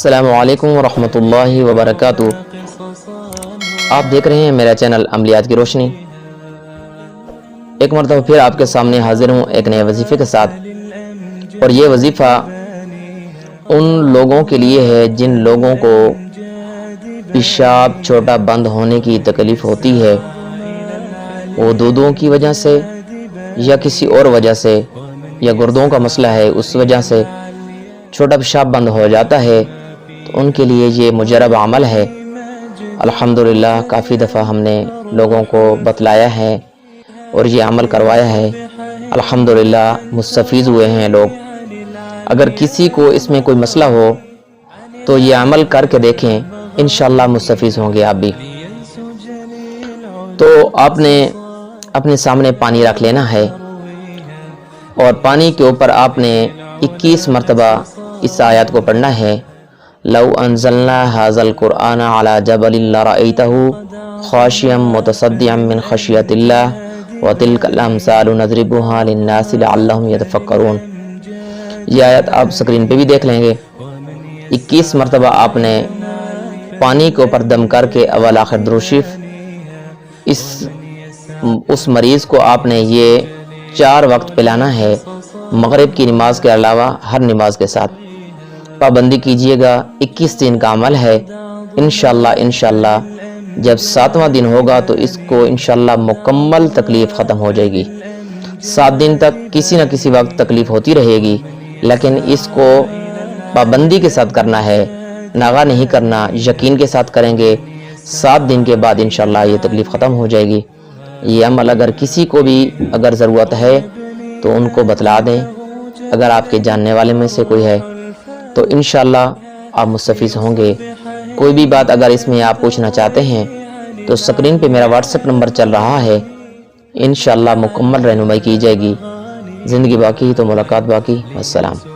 السلام علیکم ورحمۃ اللہ وبرکاتہ۔ آپ دیکھ رہے ہیں میرا چینل عملیات کی روشنی۔ ایک مرتبہ پھر آپ کے سامنے حاضر ہوں ایک نئے وظیفے کے ساتھ، اور یہ وظیفہ ان لوگوں کے لیے ہے جن لوگوں کو پیشاب چھوٹا بند ہونے کی تکلیف ہوتی ہے، وہ دودوں کی وجہ سے یا کسی اور وجہ سے، یا گردوں کا مسئلہ ہے اس وجہ سے چھوٹا پیشاب بند ہو جاتا ہے، تو ان کے لیے یہ مجرب عمل ہے۔ الحمدللہ کافی دفعہ ہم نے لوگوں کو بتلایا ہے اور یہ عمل کروایا ہے، الحمدللہ مستفیض ہوئے ہیں لوگ۔ اگر کسی کو اس میں کوئی مسئلہ ہو تو یہ عمل کر کے دیکھیں، انشاءاللہ مستفیض ہوں گے آپ بھی۔ تو آپ نے اپنے سامنے پانی رکھ لینا ہے، اور پانی کے اوپر آپ نے 21 مرتبہ اس آیات کو پڑھنا ہے۔ لو انزلنا هذا القرآن على جبل لرأيته خاشعا متصدعا من خشية الله وتلك الامثال نضربها للناس لعلهم يتفكرون۔ یہ آیت آپ سکرین پہ بھی دیکھ لیں گے۔ 21 مرتبہ آپ نے پانی کے اوپر دم کر کے اول آخر درود شریف، اس مریض کو آپ نے یہ 4 وقت پلانا ہے، مغرب کی نماز کے علاوہ ہر نماز کے ساتھ۔ پابندی کیجئے گا، 21 دن کا عمل ہے۔ انشاءاللہ جب 7واں دن ہوگا تو اس کو انشاءاللہ مکمل تکلیف ختم ہو جائے گی۔ 7 دن تک کسی نہ کسی وقت تکلیف ہوتی رہے گی، لیکن اس کو پابندی کے ساتھ کرنا ہے، ناغہ نہیں کرنا، یقین کے ساتھ کریں گے، 7 دن کے بعد انشاءاللہ یہ تکلیف ختم ہو جائے گی۔ یہ عمل اگر کسی کو بھی اگر ضرورت ہے تو ان کو بتلا دیں، اگر آپ کے جاننے والے میں سے کوئی ہے تو انشاءاللہ آپ مستفیض ہوں گے۔ کوئی بھی بات اگر اس میں آپ پوچھنا چاہتے ہیں تو سکرین پہ میرا واٹس ایپ نمبر چل رہا ہے، انشاءاللہ مکمل رہنمائی کی جائے گی۔ زندگی باقی تو ملاقات باقی۔ السلام۔